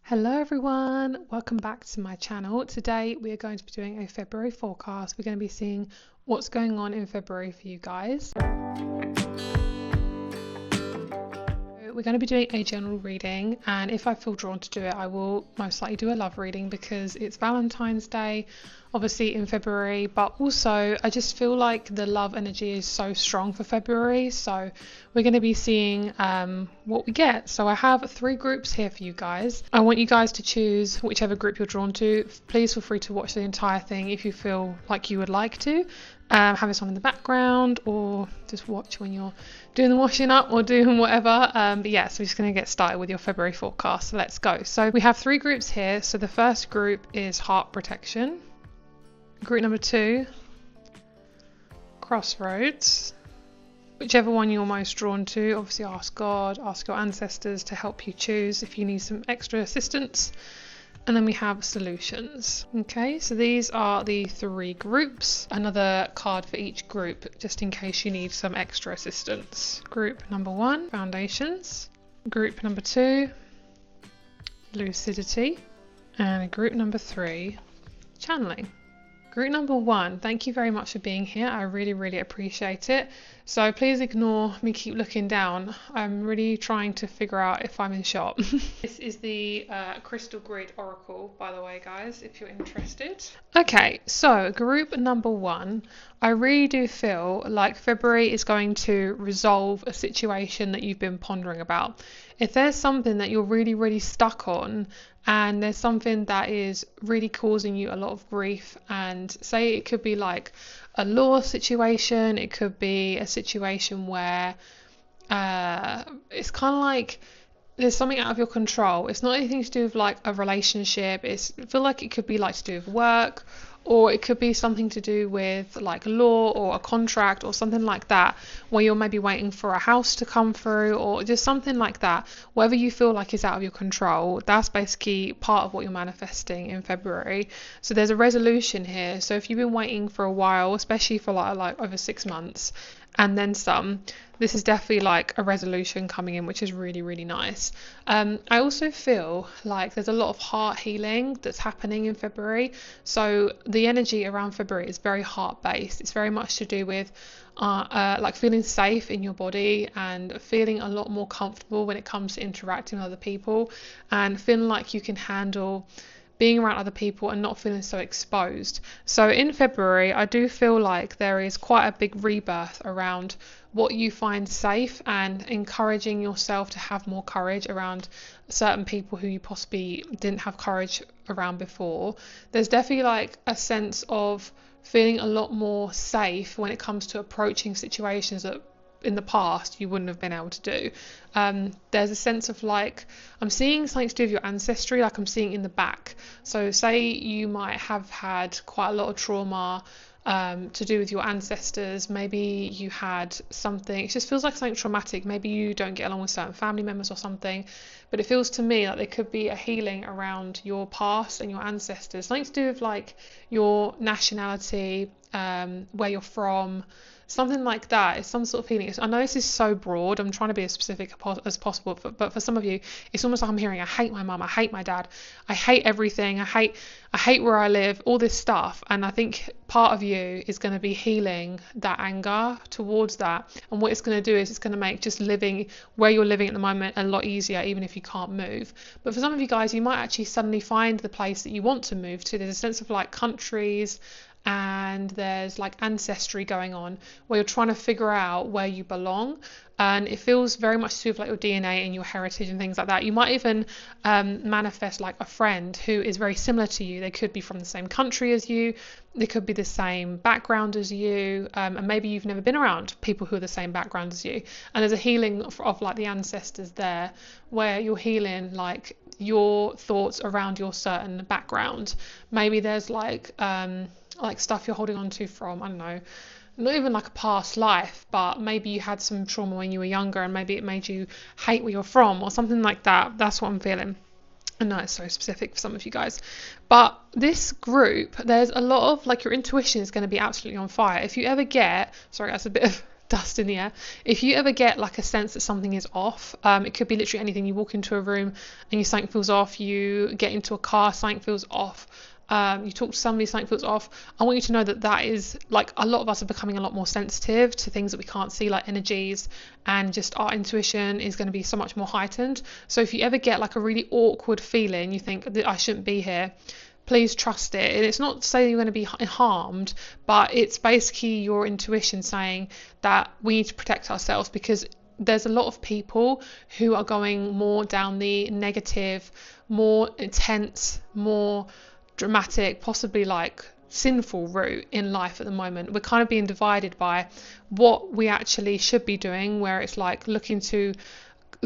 Hello everyone, welcome back to my channel. Today we are going to be doing a February forecast. We're going to be seeing what's going on in February for you guys. We're going to be doing a general reading, and if I feel drawn to do it, I will most likely do a love reading because it's Valentine's Day, obviously in February, but also I just feel like the love energy is so strong for February, so we're going to be seeing what we get. So I have 3 groups here for you guys. I want you guys to choose whichever group you're drawn to. Please feel free to watch the entire thing if you feel like you would like to. Have this on in the background or just watch when you're doing the washing up or doing whatever. But yeah, so we're just going to get started with your February forecast. So let's go. So we have 3 groups here. So the first group is heart protection. Group number 2, crossroads. Whichever one you're most drawn to, obviously ask God, ask your ancestors to help you choose if you need some extra assistance. And then we have solutions. Okay, so these are the 3 groups. Another card for each group, just in case you need some extra assistance. Group number 1, foundations. Group number 2, lucidity. And group number 3, channeling. Group number 1, thank you very much for being here. I really appreciate it. So please ignore me keep looking down. I'm really trying to figure out if I'm in shot. This is the Crystal Grid Oracle, by the way, guys, if you're interested. Okay, so group number 1, I really do feel like February is going to resolve a situation that you've been pondering about. If there's something that you're really stuck on, and there's something that is really causing you a lot of grief, and say it could be like a law situation, it could be a situation where it's kind of like there's something out of your control. It's not anything to do with like a relationship. I feel like it could be like to do with work, or it could be something to do with like law or a contract or something like that, where you're maybe waiting for a house to come through or just something like that. Whatever you feel like is out of your control, that's basically part of what you're manifesting in February. So there's a resolution here. So if you've been waiting for a while, especially for like over 6 months and then some, this is definitely like a resolution coming in, which is really nice. I also feel like there's a lot of heart healing that's happening in February. So the energy around February is very heart based. It's very much to do with like feeling safe in your body and feeling a lot more comfortable when it comes to interacting with other people and feeling like you can handle being around other people and not feeling so exposed. So in February, I do feel like there is quite a big rebirth around what you find safe and encouraging yourself to have more courage around certain people who you possibly didn't have courage around before. There's definitely like a sense of feeling a lot more safe when it comes to approaching situations that in the past you wouldn't have been able to do. There's a sense of like, I'm seeing something to do with your ancestry, like I'm seeing in the back. So say you might have had quite a lot of trauma to do with your ancestors. Maybe you had something, it just feels like something traumatic. Maybe you don't get along with certain family members or something, but it feels to me like there could be a healing around your past and your ancestors, something to do with like your nationality, where you're from, something like that. It's some sort of healing. I know this is so broad, I'm trying to be as specific as possible, but for some of you it's almost like I'm hearing, I hate my mum, I hate my dad, I hate everything, I hate where I live, all this stuff. And I think part of you is going to be healing that anger towards that, and what it's going to do is it's going to make just living where you're living at the moment a lot easier, even if you can't move. But for some of you guys, you might actually suddenly find the place that you want to move to. There's a sense of like countries, and there's like ancestry going on where you're trying to figure out where you belong, and it feels very much to do with like your DNA and your heritage and things like that. You might even manifest like a friend who is very similar to you. They could be from the same country as you, they could be the same background as you, and maybe you've never been around people who are the same background as you, and there's a healing of like the ancestors there, where you're healing like your thoughts around your certain background. Maybe there's like stuff you're holding on to from, I don't know, not even like a past life, but maybe you had some trauma when you were younger and maybe it made you hate where you're from or something like that. That's what I'm feeling. I know it's so specific for some of you guys, but this group, there's a lot of like your intuition is going to be absolutely on fire. If you ever get, sorry, that's a bit of dust in the air. If you ever get like a sense that something is off, it could be literally anything. You walk into a room and something feels off. You get into a car, something feels off. You talk to somebody, something feels off. I want you to know that is like, a lot of us are becoming a lot more sensitive to things that we can't see, like energies, and just our intuition is going to be so much more heightened. So if you ever get like a really awkward feeling, you think that I shouldn't be here, please trust it. And it's not to say you're going to be harmed, but it's basically your intuition saying that we need to protect ourselves, because there's a lot of people who are going more down the negative, more intense, more dramatic, possibly like sinful route in life at the moment. We're kind of being divided by what we actually should be doing, where it's like looking to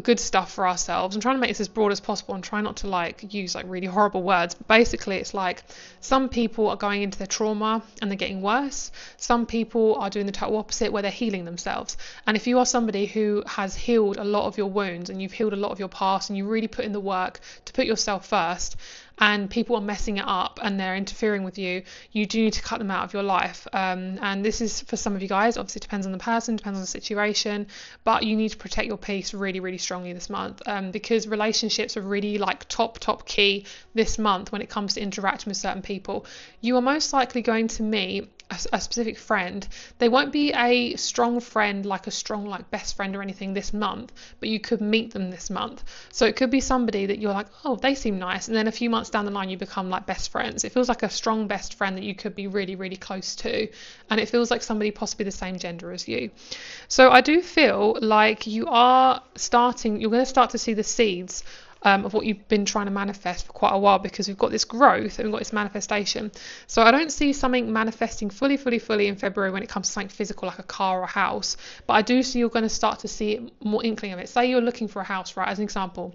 good stuff for ourselves. I'm trying to make this as broad as possible and try not to like use like really horrible words, but basically it's like some people are going into their trauma and they're getting worse. Some people are doing the total opposite, where they're healing themselves. And if you are somebody who has healed a lot of your wounds and you've healed a lot of your past and you really put in the work to put yourself first, and people are messing it up and they're interfering with you, you do need to cut them out of your life. And this is for some of you guys, obviously it depends on the person, depends on the situation, but you need to protect your peace really, really strongly this month, because relationships are really like top key this month when it comes to interacting with certain people. You are most likely going to meet a specific friend. They won't be a strong friend, like a strong like best friend or anything this month, but you could meet them this month. So it could be somebody that you're like, oh, they seem nice, and then a few months down the line you become like best friends. It feels like a strong best friend that you could be really, really close to, and it feels like somebody possibly the same gender as you. So I do feel like you're going to start to see the seeds of what you've been trying to manifest for quite a while, because we've got this growth and we've got this manifestation. So I don't see something manifesting fully in February when it comes to something physical like a car or a house, but I do see you're going to start to see it, more inkling of it. Say you're looking for a house, right, as an example,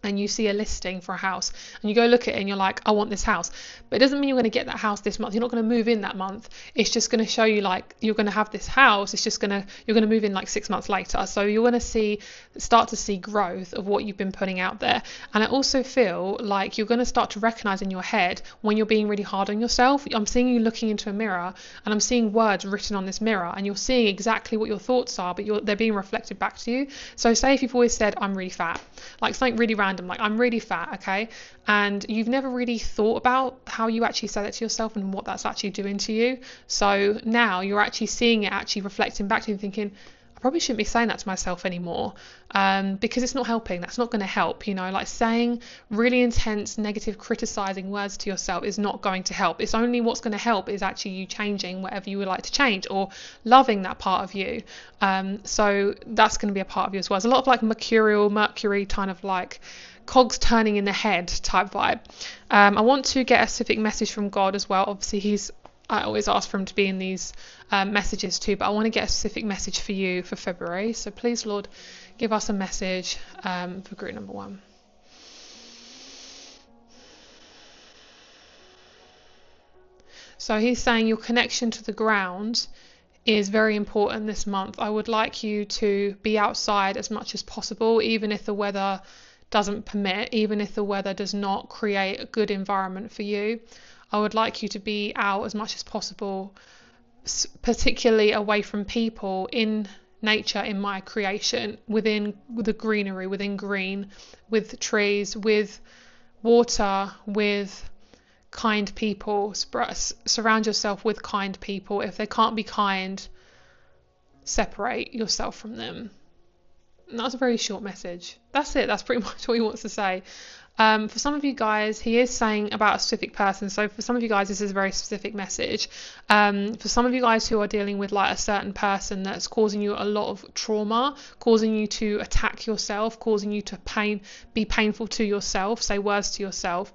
and you see a listing for a house and you go look at it and you're like, I want this house, but it doesn't mean you're going to get that house this month. You're not going to move in that month. It's just going to show you like you're going to have this house. You're going to move in like 6 months later. So you're going to start to see growth of what you've been putting out there. And I also feel like you're going to start to recognize in your head when you're being really hard on yourself. I'm seeing you looking into a mirror and I'm seeing words written on this mirror, and you're seeing exactly what your thoughts are, but they're being reflected back to you. So say if you've always said, I'm really fat, like something really random, like I'm really fat, okay, and you've never really thought about how you actually say that to yourself and what that's actually doing to you. So now you're actually seeing it actually reflecting back to you and thinking, I probably shouldn't be saying that to myself anymore, because it's not helping. That's not going to help, like saying really intense negative criticizing words to yourself is not going to help. It's only what's going to help is actually you changing whatever you would like to change, or loving that part of you. So that's going to be a part of you as well. There's a lot of like Mercury kind of like cogs turning in the head type vibe. I want to get a specific message from God as well. Obviously I always ask for him to be in these messages too, but I want to get a specific message for you for February. So please, Lord, give us a message for group number 1. So he's saying your connection to the ground is very important this month. I would like you to be outside as much as possible, even if the weather doesn't permit, even if the weather does not create a good environment for you. I would like you to be out as much as possible, particularly away from people, in nature, in my creation, within the greenery, within green, with trees, with water, with kind people. Surround yourself with kind people. If they can't be kind, separate yourself from them. And that's a very short message. That's it. That's pretty much what he wants to say. For some of you guys, he is saying about a specific person. So for some of you guys, this is a very specific message. For some of you guys who are dealing with like a certain person that's causing you a lot of trauma, causing you to attack yourself, causing you to be painful to yourself, say words to yourself.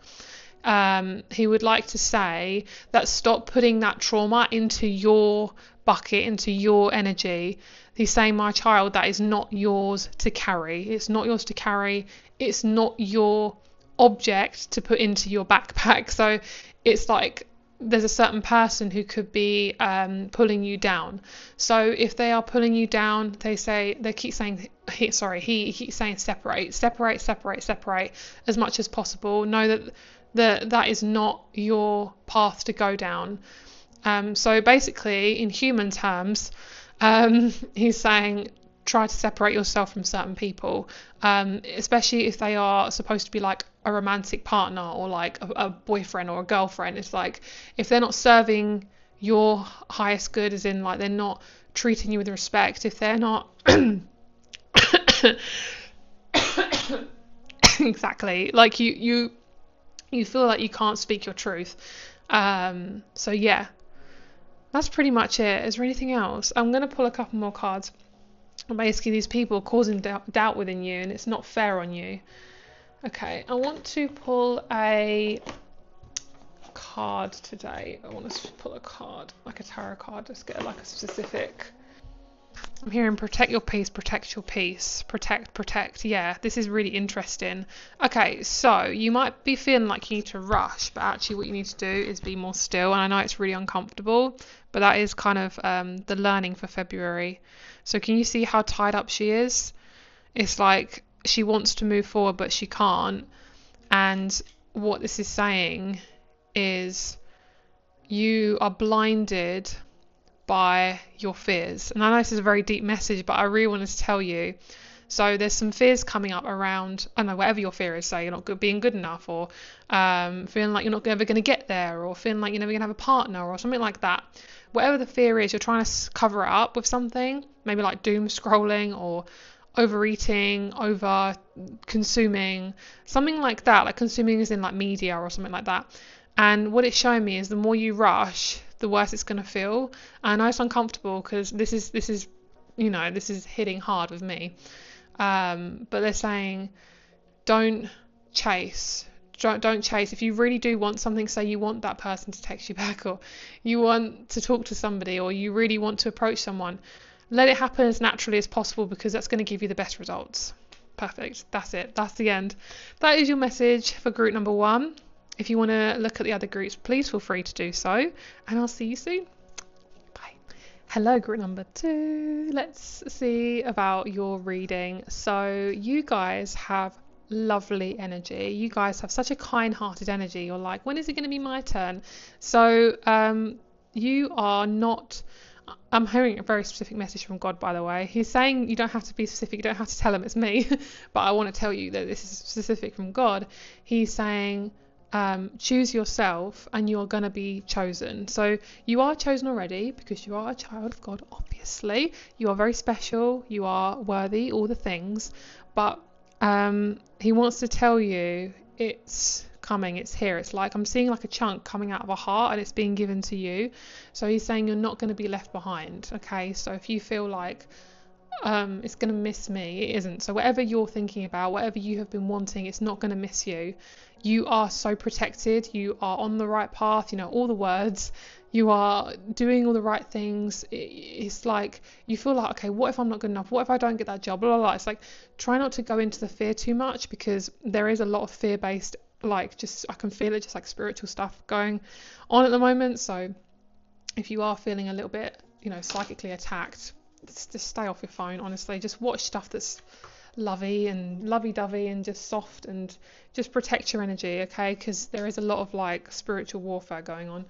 He would like to say that stop putting that trauma into your bucket, into your energy. He's saying, my child, that is not yours to carry. It's not yours to carry. It's not your object to put into your backpack. So it's like there's a certain person who could be pulling you down. So if they are pulling you down, he keeps saying separate as much as possible. Know that is not your path to go down. So basically, in human terms, He's saying try to separate yourself from certain people, especially if they are supposed to be like a romantic partner or like a boyfriend or a girlfriend. It's like if they're not serving your highest good, as in like they're not treating you with respect, if they're not exactly, like you feel like you can't speak your truth. So yeah, that's pretty much it. Is there anything else? I'm going to pull a couple more cards. Basically, these people causing doubt within you, and it's not fair on you. Okay, I want to pull a card today. I want to pull a card, like a tarot card, just get like a specific. I'm hearing protect your peace, protect your peace, protect. Yeah, this is really interesting. Okay, so you might be feeling like you need to rush, but actually what you need to do is be more still. And I know it's really uncomfortable, but that is kind of the learning for February. So can you see how tied up she is? It's like she wants to move forward, but she can't. And what this is saying is you are blinded by your fears. And I know this is a very deep message, but I really want to tell you. So there's some fears coming up around, I don't know, whatever your fear is. Say you're not being good enough, or feeling like you're not ever going to get there, or feeling like you're never going to have a partner, or something like that. Whatever the fear is, you're trying to cover it up with something, maybe like doom scrolling or overeating, over consuming, something like that, like consuming is in like media or something like that. And what it's showing me is the more you rush, the worse it's going to feel. And I know it's uncomfortable because this is you know, this is hitting hard with me. But they're saying don't chase. Don't chase. If you really do want something, say you want that person to text you back, or you want to talk to somebody, or you really want to approach someone, let it happen as naturally as possible, because that's going to give you the best results. Perfect. That's it. That's the end. That is your message for group number 1. If you want to look at the other groups, please feel free to do so, and I'll see you soon. Bye. Hello, group number 2. Let's see about your reading. So you guys have lovely energy. You guys have such a kind-hearted energy. You're like, when is it going to be my turn? So you are not... I'm hearing a very specific message from God, by the way. He's saying you don't have to be specific. You don't have to tell him it's me. But I want to tell you that this is specific from God. He's saying... choose yourself and you're going to be chosen. So you are chosen already because you are a child of God, obviously. You are very special. You are worthy, all the things. But he wants to tell you it's coming, it's here. It's like I'm seeing like a chunk coming out of a heart and it's being given to you. So he's saying you're not going to be left behind. Okay, so if you feel like it's going to miss me, it isn't. So whatever you're thinking about, whatever you have been wanting, it's not going to miss you. You are so protected. You are on the right path, you know, all the words. You are doing all the right things. It's like you feel like, okay, what if I'm not good enough? What if I don't get that job? Blah, blah, blah. It's like try not to go into the fear too much, because there is a lot of fear-based, like just I can feel it, just like spiritual stuff going on at the moment. So if you are feeling a little bit, you know, psychically attacked, just stay off your phone, honestly. Just watch stuff that's lovey-dovey and just soft, and just protect your energy, okay? Because there is a lot of like spiritual warfare going on.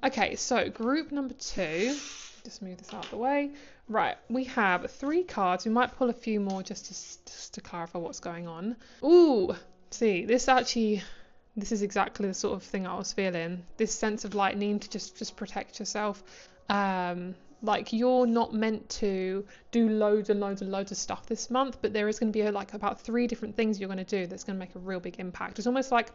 Okay, so group number 2, just move this out of the way. Right, we have 3 cards. We might pull a few more just to clarify what's going on. Ooh, see, this is exactly the sort of thing I was feeling. This sense of like needing to just protect yourself. Like you're not meant to do loads and loads and loads of stuff this month, but there is going to be like about 3 different things you're going to do that's going to make a real big impact. It's almost like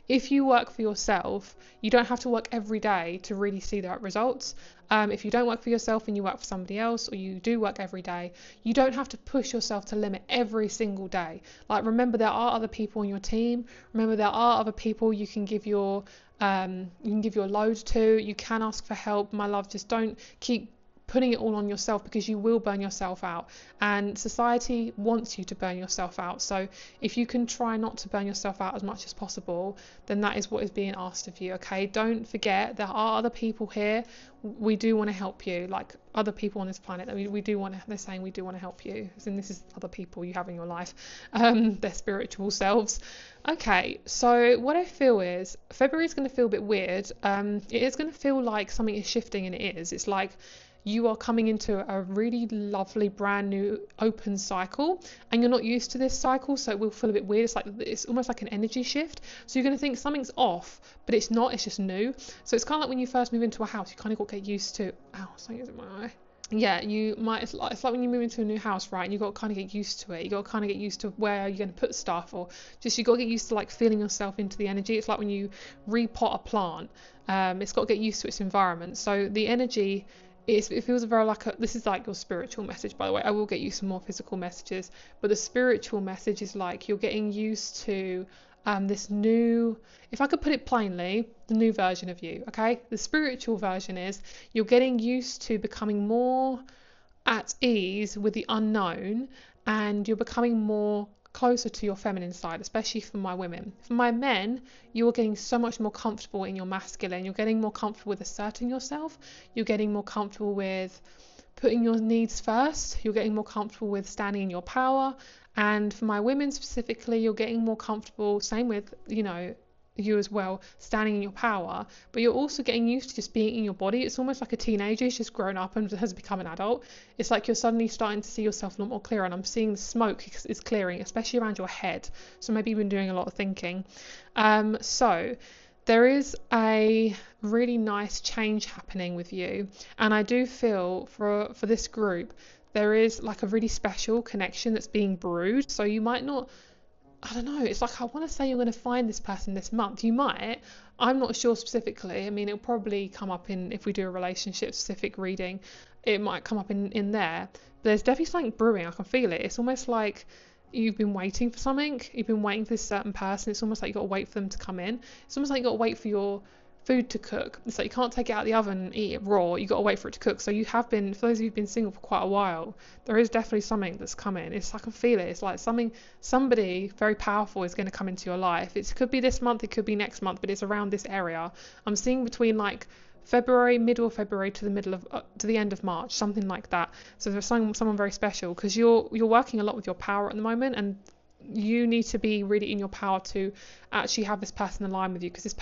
if you work for yourself, you don't have to work every day to really see the right results. If you don't work for yourself and you work for somebody else, or you do work every day, you don't have to push yourself to limit every single day. Like remember, there are other people on your team. Remember, there are other people you can give your load to. You can ask for help, my love. Just don't keep putting it all on yourself, because you will burn yourself out, and society wants you to burn yourself out. So if you can try not to burn yourself out as much as possible, then that is what is being asked of you. Okay, don't forget there are other people here. We do want to help you, like other people on this planet that we do want to, they're saying we do want to help you, and this is other people you have in your life, their spiritual selves. Okay, so what I feel is February is going to feel a bit weird. It is going to feel like something is shifting, and it is. It's like you are coming into a really lovely brand new open cycle, and you're not used to this cycle, so it will feel a bit weird. It's almost like an energy shift. So you're going to think something's off, but it's not, it's just new. So it's kind of like when you first move into a house, you kind of got to get used to, something is in my eye. Yeah, it's like when you move into a new house, right? And you got to kind of get used to it. You got to kind of get used to where you're going to put stuff, or just you got to get used to like feeling yourself into the energy. It's like when you repot a plant. It's got to get used to its environment. So the energy it feels very like this is like your spiritual message, by the way. I will get you some more physical messages, but the spiritual message is like you're getting used to this new, if I could put it plainly, the new version of you. Okay, the spiritual version is you're getting used to becoming more at ease with the unknown, and you're becoming more closer to your feminine side, especially for my women. For my men, you're getting so much more comfortable in your masculine. You're getting more comfortable with asserting yourself. You're getting more comfortable with putting your needs first. You're getting more comfortable with standing in your power. And for my women specifically, you're getting more comfortable, same with, you as well, standing in your power, but you're also getting used to just being in your body. It's almost like a teenager who's just grown up and has become an adult. It's like you're suddenly starting to see yourself a lot more clear, and I'm seeing the smoke is clearing, especially around your head. So maybe you've been doing a lot of thinking. So there is a really nice change happening with you, and I do feel for this group there is like a really special connection that's being brewed. So you might not, I don't know, it's like I want to say you're going to find this person this month. You might, I'm not sure specifically. I mean, it'll probably come up if we do a relationship specific reading, it might come up in there. But there's definitely something brewing. I can feel it. It's almost like you've been waiting for something. You've been waiting for this certain person. It's almost like you've got to wait for them to come in. It's almost like you've got to wait for your food to cook. It's like you can't take it out of the oven and eat it raw. You got to wait for it to cook. So you have been, for those of you who've been single for quite a while, there is definitely something that's coming. It's, I can feel it. It's like somebody very powerful is going to come into your life. It could be this month, it could be next month, but it's around this area. I'm seeing between like February, middle of February to the middle of to the end of March, something like that. So there's someone very special, because you're working a lot with your power at the moment, and you need to be really in your power to actually have this person align with you, because this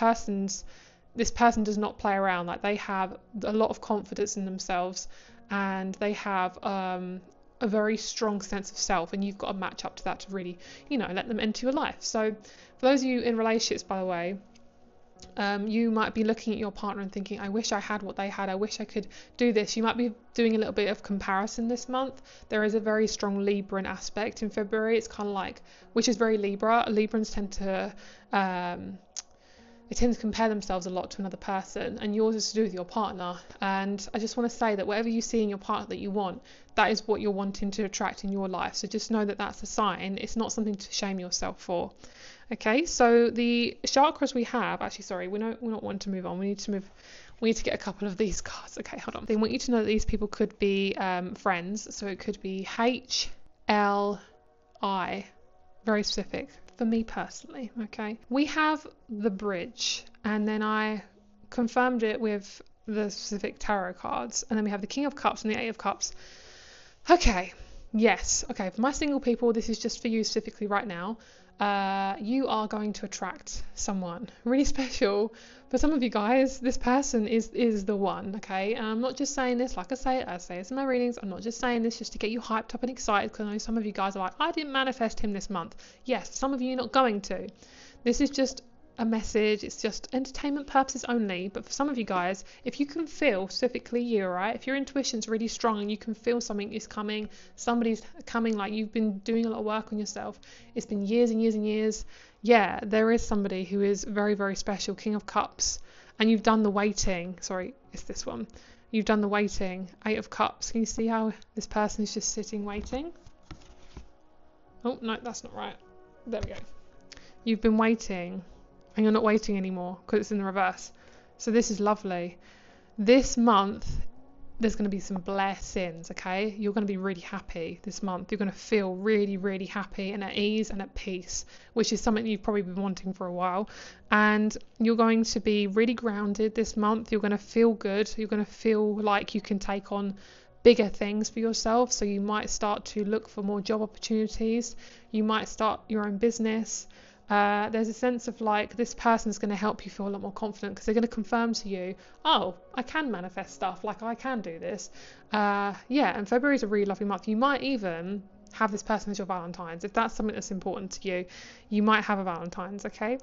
person does not play around. Like, they have a lot of confidence in themselves, and they have a very strong sense of self, and you've got to match up to that to really, let them into your life. So for those of you in relationships, by the way, you might be looking at your partner and thinking, I wish I had what they had. I wish I could do this. You might be doing a little bit of comparison this month. There is a very strong Libran aspect in February. It's kind of like, which is very Libra. Librans tend to compare themselves a lot to another person, and yours is to do with your partner. And I just want to say that whatever you see in your partner that you want, that is what you're wanting to attract in your life. So just know that that's a sign. It's not something to shame yourself for. Okay, so the chakras we have, actually, sorry, we're not wanting to move on. We need to get a couple of these cards. Okay, hold on. They want you to know that these people could be friends. So it could be H, L, I, very specific. For me personally, okay, we have the bridge, and then I confirmed it with the specific tarot cards, and then we have the King of Cups and the Eight of Cups. Okay, yes, okay, for my single people, this is just for you specifically right now. You are going to attract someone really special. For some of you guys, this person is the one, okay? And I'm not just saying this, like I say this in my readings, I'm not just saying this just to get you hyped up and excited, because I know some of you guys are like, I didn't manifest him this month. Yes, some of you are not going to. This is just a message. It's just entertainment purposes only. But for some of you guys, if you can feel, specifically you, right? If your intuition's really strong and you can feel something is coming, somebody's coming, like you've been doing a lot of work on yourself, it's been years and years and years. Yeah, there is somebody who is very, very special, King of Cups, and you've done the waiting. Sorry, it's this one. You've done the waiting. Eight of Cups. Can you see how this person is just sitting waiting? Oh, no, that's not right. There we go. You've been waiting, and you're not waiting anymore because it's in the reverse. So this is lovely. This month, there's going to be some blessings, okay? You're going to be really happy this month. You're going to feel really, really happy and at ease and at peace, which is something you've probably been wanting for a while. And you're going to be really grounded this month. You're going to feel good. You're going to feel like you can take on bigger things for yourself. So you might start to look for more job opportunities. You might start your own business. there's a sense of like this person's going to help you feel a lot more confident because they're going to confirm to you, oh, I can manifest stuff, like I can do this. And February is a really lovely month. You might even have this person as your Valentine's. If that's something that's important to you, you might have a Valentine's, okay?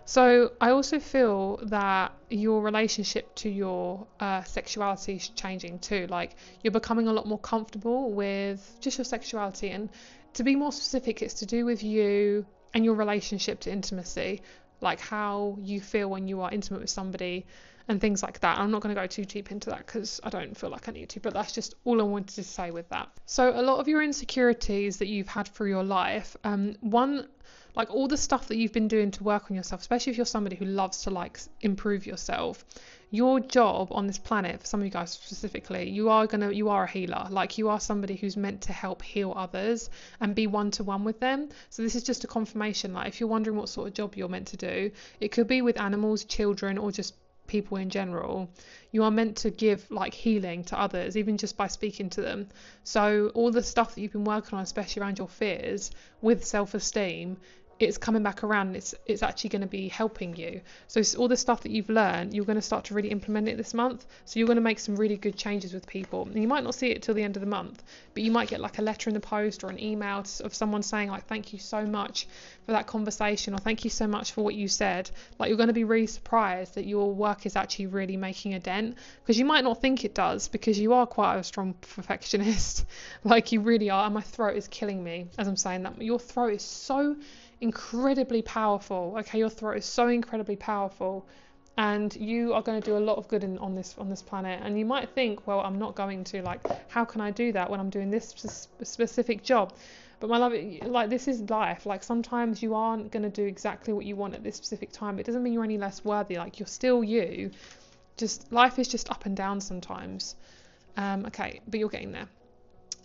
So I also feel that your relationship to your sexuality is changing too. Like you're becoming a lot more comfortable with just your sexuality. And to be more specific, it's to do with you and your relationship to intimacy, like how you feel when you are intimate with somebody and things like that. I'm not going to go too deep into that because I don't feel like I need to, but that's just all I wanted to say with that. So a lot of your insecurities that you've had through your life, like all the stuff that you've been doing to work on yourself, especially if you're somebody who loves to like improve yourself, your job on this planet, for some of you guys specifically, you are a healer. Like you are somebody who's meant to help heal others and be one-to-one with them. So this is just a confirmation. Like if you're wondering what sort of job you're meant to do, it could be with animals, children, or just people in general. You are meant to give like healing to others, even just by speaking to them. So all the stuff that you've been working on, especially around your fears with self-esteem, it's coming back around and it's actually going to be helping you. So it's all the stuff that you've learned, you're going to start to really implement it this month. So you're going to make some really good changes with people. And you might not see it till the end of the month, but you might get like a letter in the post or an email of someone saying like, thank you so much for that conversation, or thank you so much for what you said. Like you're going to be really surprised that your work is actually really making a dent, because you might not think it does, because you are quite a strong perfectionist. Like you really are. And my throat is killing me as I'm saying that. Your throat is so incredibly powerful. Okay, your throat is so incredibly powerful, and you are going to do a lot of good on this planet. And you might think, well, I'm not going to, like, how can I do that when I'm doing this specific job? But my love, like, this is life. Like sometimes you aren't going to do exactly what you want at this specific time. It doesn't mean you're any less worthy. Like you're still you. Just life is just up and down sometimes. Okay, but you're getting there.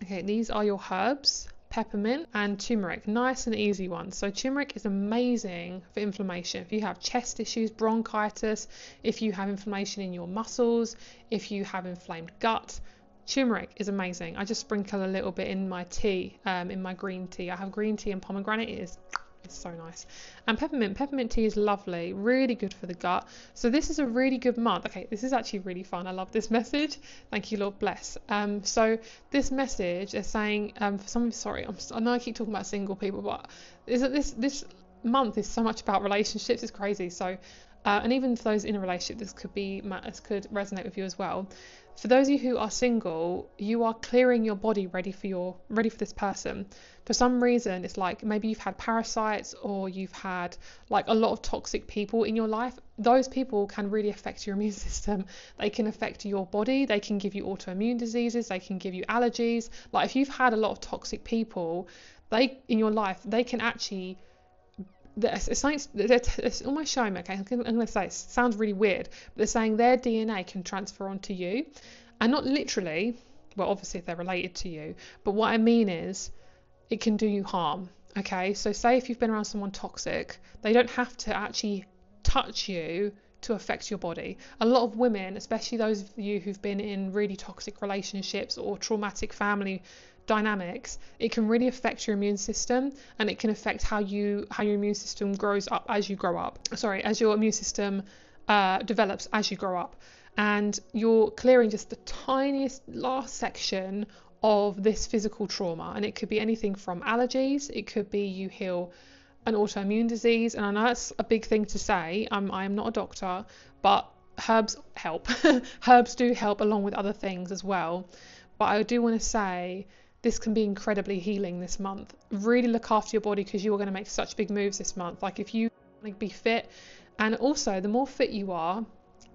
Okay, these are your herbs. Peppermint and turmeric, nice and easy ones. So turmeric is amazing for inflammation. If you have chest issues, bronchitis, if you have inflammation in your muscles, if you have inflamed gut, turmeric is amazing. I just sprinkle a little bit in my tea, in my green tea. I have green tea and pomegranate. It's so nice. And peppermint tea is lovely, really good for the gut. So this is a really good month. Okay, this is actually really fun. I love this message. Thank you, Lord bless. So this message is saying, for some, sorry, I know I keep talking about single people, but is that this month is so much about relationships. It's crazy. So and even for those in a relationship, this could resonate with you as well. For those of you who are single, you are clearing your body ready for this person. For some reason, it's like maybe you've had parasites, or you've had like a lot of toxic people in your life. Those people can really affect your immune system. They can affect your body. They can give you autoimmune diseases. They can give you allergies. Like if you've had a lot of toxic people, in your life, they can actually. It's almost showing me, okay, I'm going to say it sounds really weird, but they're saying their DNA can transfer onto you, and not literally, well, obviously if they're related to you, but what I mean is it can do you harm. Okay, so say if you've been around someone toxic, they don't have to actually touch you to affect your body. A lot of women, especially those of you who've been in really toxic relationships or traumatic family dynamics, it can really affect your immune system, and it can affect how your immune system grows up as you grow up. Sorry, as your immune system develops as you grow up, and you're clearing just the tiniest last section of this physical trauma. And it could be anything from allergies, it could be you heal an autoimmune disease, and I know that's a big thing to say. I am not a doctor, but herbs help. Herbs do help along with other things as well. But I do want to say this can be incredibly healing this month. Really look after your body, because you are going to make such big moves this month. Like if you want to be fit, and also the more fit you are,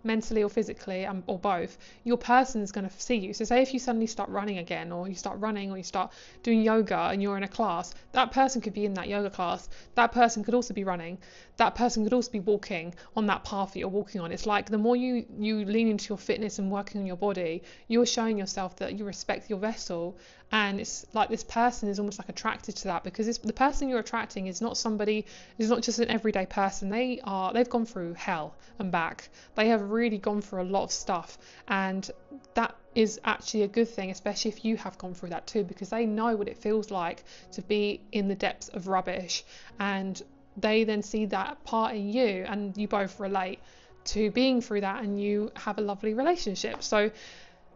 mentally or physically, or both, your person is going to see you. So say if you suddenly start running again, or you start running, or you start doing yoga and you're in a class, that person could be in that yoga class. That person could also be running. That person could also be walking on that path that you're walking on. It's like the more you lean into your fitness and working on your body, you're showing yourself that you respect your vessel. And it's like this person is almost like attracted to that, because the person you're attracting is not just an everyday person. They've gone through hell and back. They have really gone through a lot of stuff, and that is actually a good thing, especially if you have gone through that too, because they know what it feels like to be in the depths of rubbish. And they then see that part in you, and you both relate to being through that, and you have a lovely relationship. So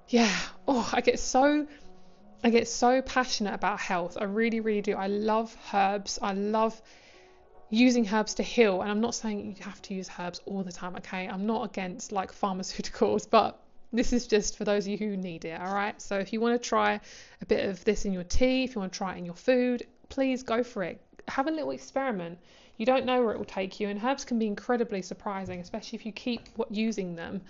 yeah, I get so passionate about health. I really, really do. I love herbs. I love using herbs to heal, and I'm not saying you have to use herbs all the time, okay? I'm not against like pharmaceuticals, but this is just for those of you who need it, all right? So if you want to try a bit of this in your tea, if you want to try it in your food, please go for it. Have a little experiment. You don't know where it will take you, and herbs can be incredibly surprising, especially if you keep using them.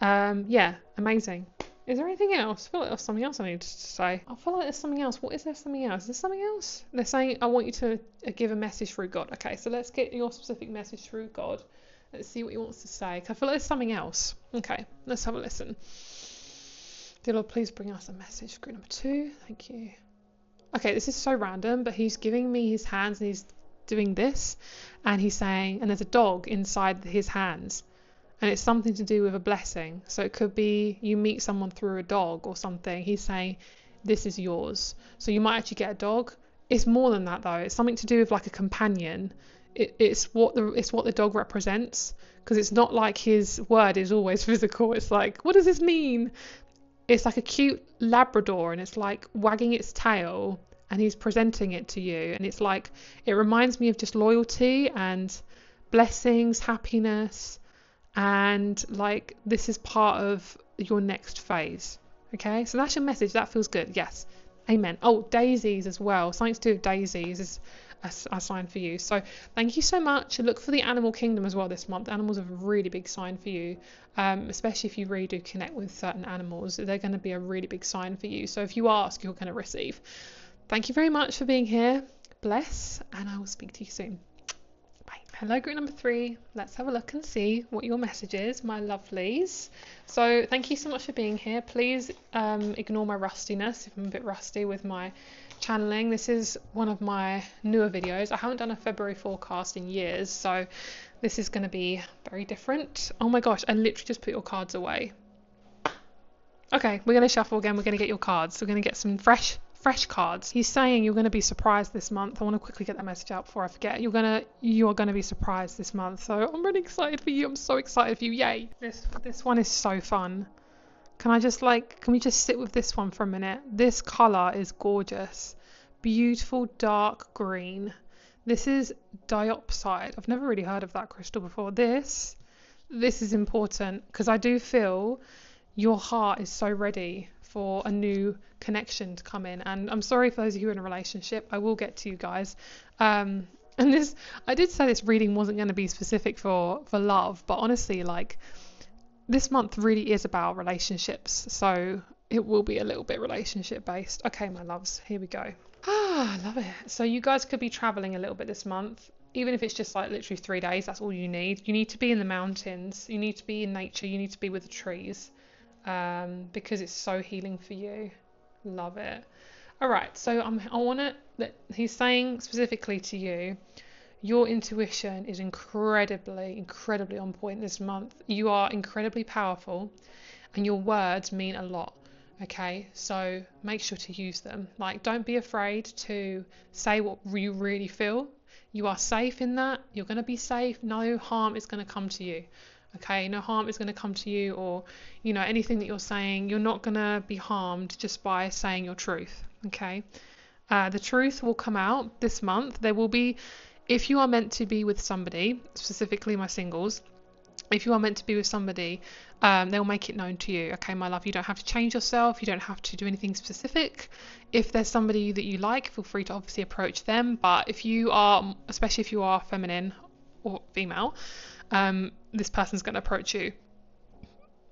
Yeah, amazing. Is there anything else? I feel like there's something else I need to say. I feel like there's something else. What is there? Something else? Is there something else? They're saying, I want you to give a message through God. Okay, so let's get your specific message through God. Let's see what he wants to say. I feel like there's something else. Okay, let's have a listen. Dear Lord, please bring us a message. Group number 2. Thank you. Okay, this is so random, but he's giving me his hands and he's doing this. And he's saying, and there's a dog inside his hands. And it's something to do with a blessing. So it could be you meet someone through a dog or something. He's saying, this is yours. So you might actually get a dog. It's more than that though. It's something to do with like a companion. It's what the dog represents. Because it's not like his word is always physical. It's like, what does this mean? It's like a cute Labrador, and it's like wagging its tail, and he's presenting it to you. And it's like, it reminds me of just loyalty and blessings, happiness. And like, this is part of your next phase. Okay, so that's your message. That feels good. Yes, amen. Oh, daisies as well. Something to do with daisies is a sign for you. So thank you so much. Look for the animal kingdom as well this month. Animals are a really big sign for you, especially if you really do connect with certain animals. They're going to be a really big sign for you. So if you ask, you're going to receive. Thank you very much for being here. Bless, and I will speak to you soon. Hello, group number 3. Let's have a look and see what your message is, my lovelies. So thank you so much for being here. Please ignore my rustiness if I'm a bit rusty with my channeling. This is one of my newer videos. I haven't done a February forecast in years, so this is going to be very different. Oh my gosh, I literally just put your cards away. Okay, we're going to shuffle again. We're going to get your cards. We're going to get some fresh cards. He's saying you're going to be surprised this month. I want to quickly get that message out before I forget. You are going to be surprised this month. So I'm really excited for you. I'm so excited for you. Yay. This one is so fun. Can we just sit with this one for a minute? This color is gorgeous. Beautiful dark green. This is diopside. I've never really heard of that crystal before. This is important because I do feel your heart is so ready for a new connection to come in. And I'm sorry for those of you in a relationship. I will get to you guys. And this, I did say this reading wasn't going to be specific for love, but honestly, like, this month really is about relationships. So it will be a little bit relationship based. Okay, my loves, here we go. I love it. So you guys could be traveling a little bit this month. Even if it's just like literally 3 days, that's all you need. You need to be in the mountains. You need to be in nature. You need to be with the trees. Because it's so healing for you. Love it. All right, so I want to, he's saying specifically to you, your intuition is incredibly on point this month. You are incredibly powerful and your words mean a lot. Okay, so make sure to use them. Like, don't be afraid to say what you really feel. You are safe in that. You're going to be safe. No harm is going to come to you. Okay, no harm is going to come to you, or, you know, anything that you're saying, you're not going to be harmed just by saying your truth. Okay, the truth will come out this month. There will be, if you are meant to be with somebody, specifically my singles, if you are meant to be with somebody, they'll make it known to you. Okay, my love, you don't have to change yourself. You don't have to do anything specific. If there's somebody that you like, feel free to obviously approach them. But if you are, especially if you are feminine or female, this person's going to approach you.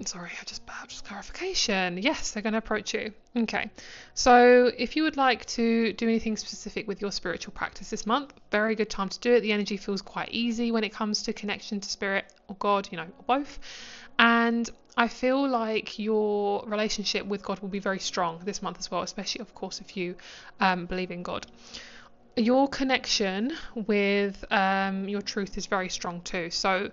Sorry, I just clarification. Yes, they're going to approach you. Okay, so if you would like to do anything specific with your spiritual practice this month, very good time to do it. The energy feels quite easy when it comes to connection to spirit or God, you know, or both. And I feel like your relationship with God will be very strong this month as well, especially, of course, if you believe in God. Your connection with your truth is very strong too. So,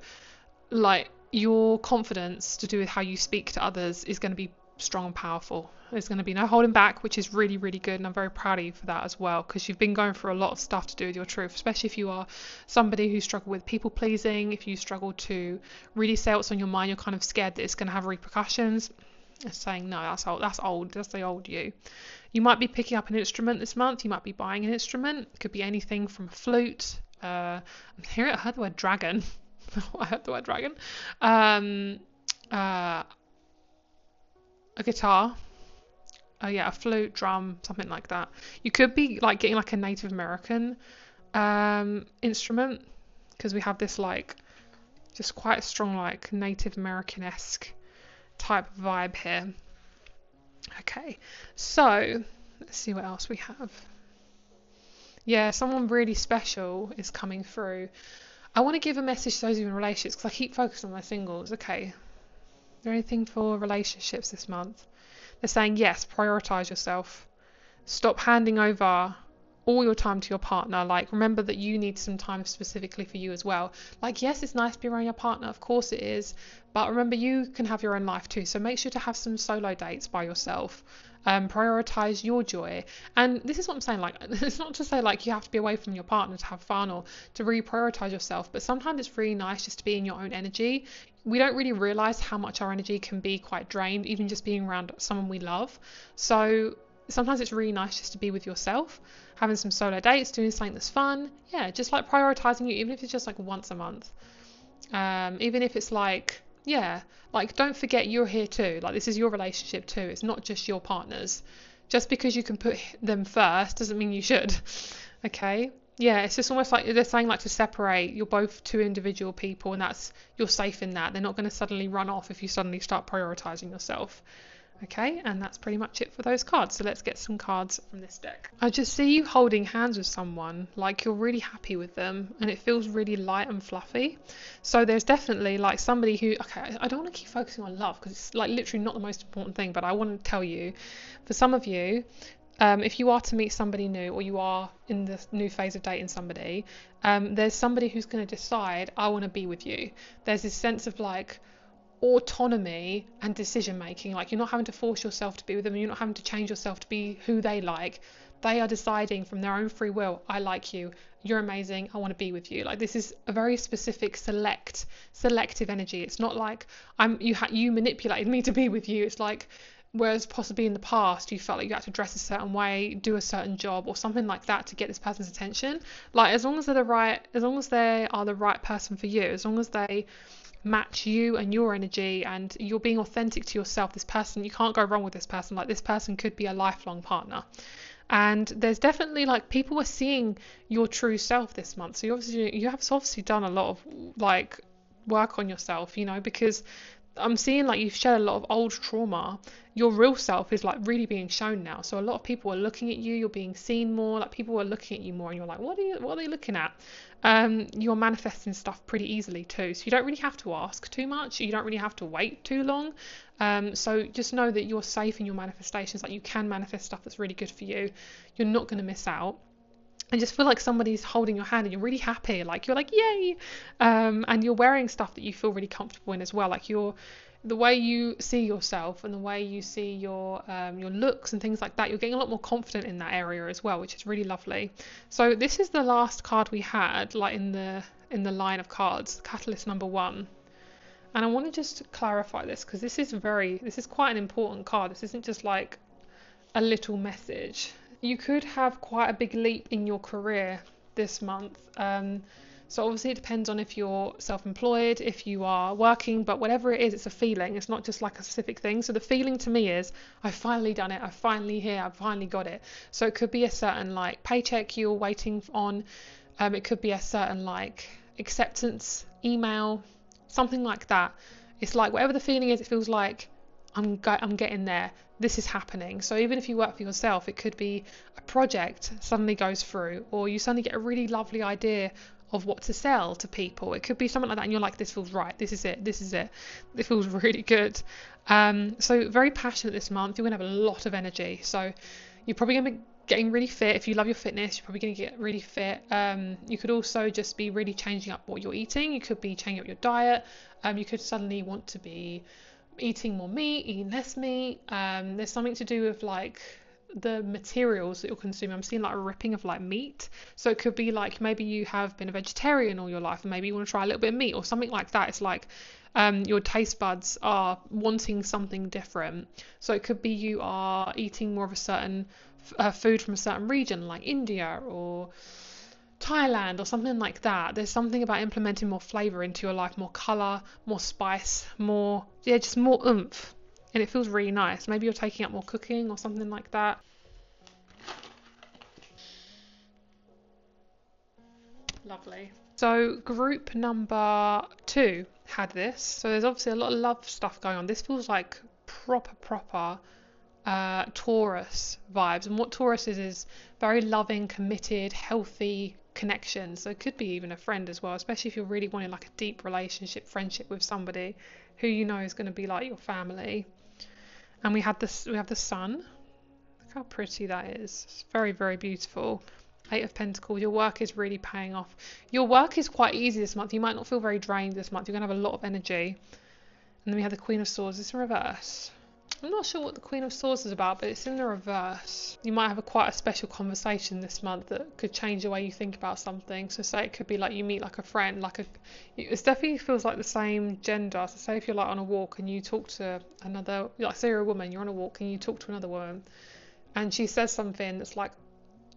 like, your confidence to do with how you speak to others is going to be strong and powerful. There's going to be no holding back, which is really, really good, and I'm very proud of you for that as well, because you've been going through a lot of stuff to do with your truth, especially if you are somebody who struggle with people pleasing, if you struggle to really say what's on your mind, you're kind of scared that it's going to have repercussions. It's saying no, that's the old you. You might be picking up an instrument this month. You might be buying an instrument. It could be anything from a flute. I heard the word dragon. I heard the word dragon. A guitar. A flute, drum, something like that. You could be like getting like a Native American instrument, because we have this like just quite strong like Native American-esque type of vibe here. Okay, so let's see what else we have. Yeah, someone really special is coming through. I want to give a message to those of you in relationships, because I keep focusing on my singles. Okay, is there anything for relationships this month? They're saying yes, prioritize yourself. Stop handing over all your time to your partner. Like, remember that you need some time specifically for you as well. Like, yes, it's nice to be around your partner, of course it is, but remember you can have your own life too. So make sure to have some solo dates by yourself. Prioritize your joy. And this is what I'm saying, like, it's not to say like you have to be away from your partner to have fun or to really prioritize yourself, but sometimes it's really nice just to be in your own energy. We don't really realize how much our energy can be quite drained, even just being around someone we love. So sometimes it's really nice just to be with yourself, having some solo dates, doing something that's fun. Yeah, just like prioritizing you, even if it's just like once a month. Even if it's like, yeah, like don't forget you're here too. Like, this is your relationship too. It's not just your partner's. Just because you can put them first doesn't mean you should. Okay? Yeah, it's just almost like they're saying like to separate. You're both two individual people, and that's, you're safe in that. They're not going to suddenly run off if you suddenly start prioritizing yourself. Okay, and that's pretty much it for those cards. So let's get some cards from this deck. I just see you holding hands with someone, like you're really happy with them, and it feels really light and fluffy. So there's definitely like somebody who, okay, I don't want to keep focusing on love because it's like literally not the most important thing, but I want to tell you, for some of you, if you are to meet somebody new, or you are in the new phase of dating somebody, there's somebody who's going to decide, I want to be with you. There's this sense of like autonomy and decision making. Like, you're not having to force yourself to be with them, you're not having to change yourself to be who they like. They are deciding from their own free will, I like you, you're amazing, I want to be with you. Like, this is a very specific selective energy. It's not like you manipulated me to be with you. It's like, whereas possibly in the past you felt like you had to dress a certain way, do a certain job or something like that to get this person's attention. Like, as long as they are the right person for you, as long as they match you and your energy and you're being authentic to yourself, this person, you can't go wrong with this person. Like, this person could be a lifelong partner. And there's definitely like people are seeing your true self this month. So you have obviously done a lot of like work on yourself, you know, because I'm seeing like you've shed a lot of old trauma. Your real self is like really being shown now. So a lot of people are looking at you, you're being seen more, like people are looking at you more, and you're like, what are they looking at? You're manifesting stuff pretty easily too. So you don't really have to ask too much. You don't really have to wait too long. So just know that you're safe in your manifestations. Like, you can manifest stuff that's really good for you. You're not going to miss out. I just feel like somebody's holding your hand and you're really happy, like you're like, yay, and you're wearing stuff that you feel really comfortable in as well. Like, the way you see yourself and the way you see your looks and things like that, you're getting a lot more confident in that area as well, which is really lovely. So this is the last card we had, like in the line of cards, catalyst number 1. And I want to just clarify this, because this is quite an important card. This isn't just like a little message. You could have quite a big leap in your career this month. So obviously it depends on if you're self-employed, if you are working, but whatever it is, it's a feeling. It's not just like a specific thing. So the feeling to me is, I've finally done it. I've finally got it. So it could be a certain like paycheck you're waiting on. It could be a certain like acceptance email, something like that. It's like whatever the feeling is, it feels like I'm getting there. This is happening. So even if you work for yourself, it could be a project suddenly goes through, or you suddenly get a really lovely idea of what to sell to people. It could be something like that, and you're like, this feels right. This is it. It feels really good. So very passionate this month. You're gonna have a lot of energy. So you're probably gonna be getting really fit. If you love your fitness, you're probably gonna get really fit. You could also just be really changing up what you're eating. You could be changing up your diet. You could suddenly want to be eating more meat, eating less meat. There's something to do with like the materials that you're consuming. I'm seeing like a ripping of like meat. So it could be like maybe you have been a vegetarian all your life and maybe you want to try a little bit of meat or something like that. It's like your taste buds are wanting something different. So it could be you are eating more of a certain food from a certain region like India or Thailand or something like that. There's something about implementing more flavour into your life, more colour, more spice, more, yeah, just more oomph. And it feels really nice. Maybe you're taking up more cooking or something like that. Lovely. So group number 2 had this. So there's obviously a lot of love stuff going on. This feels like proper Taurus vibes. And what Taurus is very loving, committed, healthy connection. So it could be even a friend as well, especially if you're really wanting like a deep relationship, friendship with somebody who you know is going to be like your family. And we have the sun. Look how pretty that is. It's very, very beautiful. 8 of Pentacles. Your work is really paying off. Your work is quite easy this month. You might not feel very drained this month. You're going to have a lot of energy. And then we have the Queen of Swords. It's in reverse. I'm not sure what the Queen of Swords is about, but it's in the reverse. You might have quite a special conversation this month that could change the way you think about something. So say it could be like you meet like a friend, it definitely feels like the same gender. So say if you're like on a walk and you talk to another, like say you're a woman, you're on a walk and you talk to another woman and she says something that's like,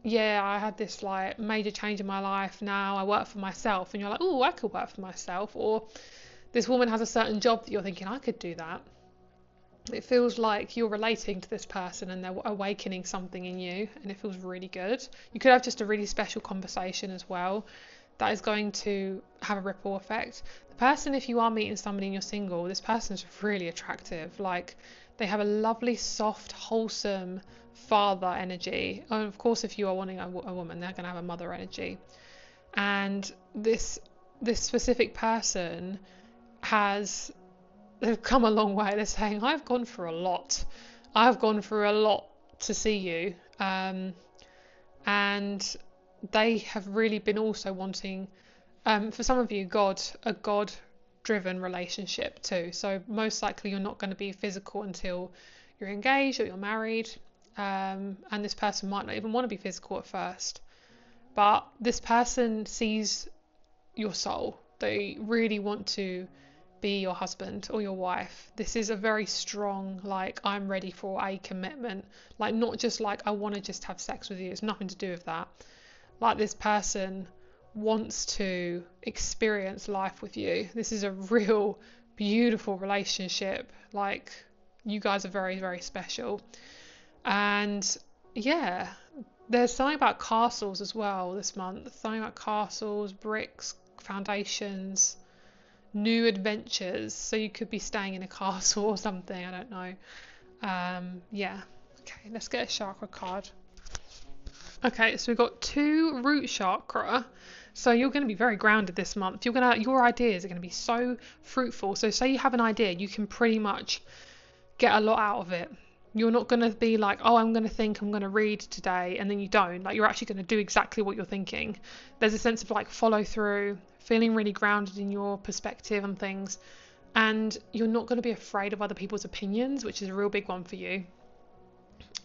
yeah, I had this like major change in my life. Now I work for myself. And you're like, oh, I could work for myself. Or this woman has a certain job that you're thinking, I could do that. It feels like you're relating to this person and they're awakening something in you, and it feels really good. You could have just a really special conversation as well that is going to have a ripple effect. The person, if you are meeting somebody and you're single, this person is really attractive. Like they have a lovely, soft, wholesome father energy. And of course, if you are wanting a woman, they're going to have a mother energy. And this specific person they've come a long way. They're saying, I've gone through a lot. I've gone through a lot to see you. And they have really been also wanting, for some of you, a God-driven relationship too. So most likely you're not going to be physical until you're engaged or you're married. And this person might not even want to be physical at first. But this person sees your soul. They really want to be your husband or your wife. This is a very strong, like, I'm ready for a commitment. Like, not just like, I want to just have sex with you. It's nothing to do with that. Like, this person wants to experience life with you. This is a real beautiful relationship. Like, you guys are very, very special. And yeah, there's something about castles as well this month. Something about castles, bricks, foundations, new adventures. So you could be staying in a castle or something, I don't know. Yeah, okay, let's get a chakra card. Okay, so we've got 2 root chakra. So you're going to be very grounded this month. Your ideas are going to be so fruitful. So say you have an idea, you can pretty much get a lot out of it. You're not going to be like, oh, I'm going to read today, and then you don't. Like, you're actually going to do exactly what you're thinking. There's a sense of like follow through, feeling really grounded in your perspective and things. And you're not going to be afraid of other people's opinions, which is a real big one for you.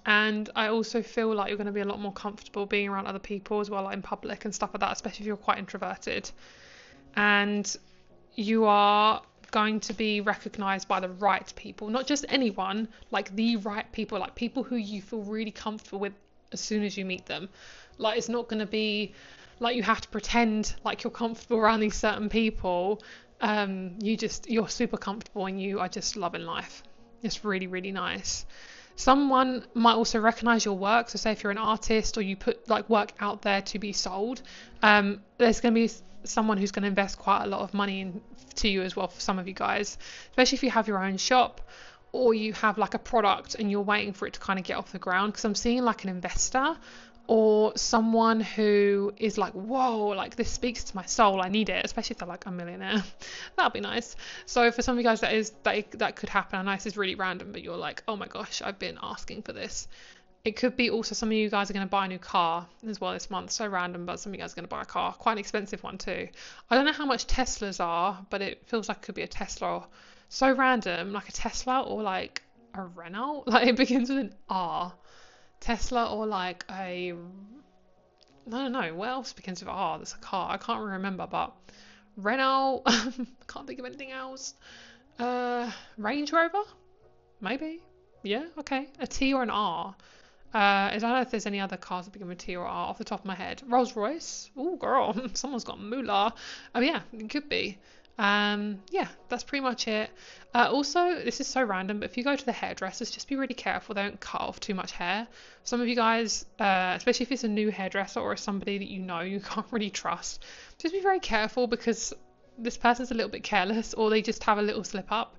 And I also feel like you're going to be a lot more comfortable being around other people as well, like in public and stuff like that, especially if you're quite introverted. And you are going to be recognized by the right people, not just anyone, like the right people, like people who you feel really comfortable with as soon as you meet them. Like, it's not going to be like you have to pretend like you're comfortable around these certain people. You're super comfortable and you are just loving life. It's really, really nice. Someone might also recognize your work. So say if you're an artist or you put like work out there to be sold, there's going to be someone who's going to invest quite a lot of money into you as well for some of you guys, especially if you have your own shop or you have like a product and you're waiting for it to kind of get off the ground. Because I'm seeing like an investor or someone who is like, whoa, like this speaks to my soul, I need it, especially if they're like a millionaire. That'd be nice. So for some of you guys, that could happen. I know this is really random, but you're like, oh my gosh, I've been asking for this. It could be also some of you guys are going to buy a new car as well this month. So random, but some of you guys are going to buy a car. Quite an expensive one too. I don't know how much Teslas are, but it feels like it could be a Tesla. So random, like a Tesla or like a Renault. Like it begins with an R. Tesla or like a... I don't know. What else begins with R? That's a car. I can't remember, but Renault. Can't think of anything else. Range Rover? Maybe. Yeah, okay. A T or an R. I don't know if there's any other cars that begin with T or R off the top of my head. Rolls Royce. Oh, girl, someone's got moolah. Oh, yeah, it could be. Yeah, that's pretty much it. Also, this is so random, but if you go to the hairdressers, just be really careful. Don't cut off too much hair. Some of you guys, especially if it's a new hairdresser or somebody that you can't really trust, just be very careful because this person's a little bit careless, or they just have a little slip up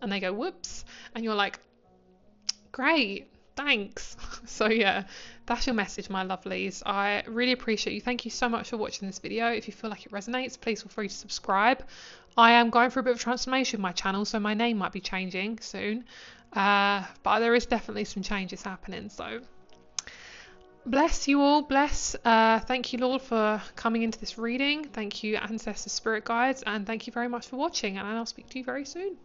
and they go whoops, and you're like, great. Thanks. So yeah, that's your message, my lovelies. I really appreciate you. Thank you so much for watching this video. If you feel like it resonates, please feel free to subscribe. I am going through a bit of transformation with my channel, so my name might be changing soon. But there is definitely some changes happening. So bless you all. Bless. Thank you, Lord, for coming into this reading. Thank you, Ancestor Spirit Guides, and thank you very much for watching. And I'll speak to you very soon.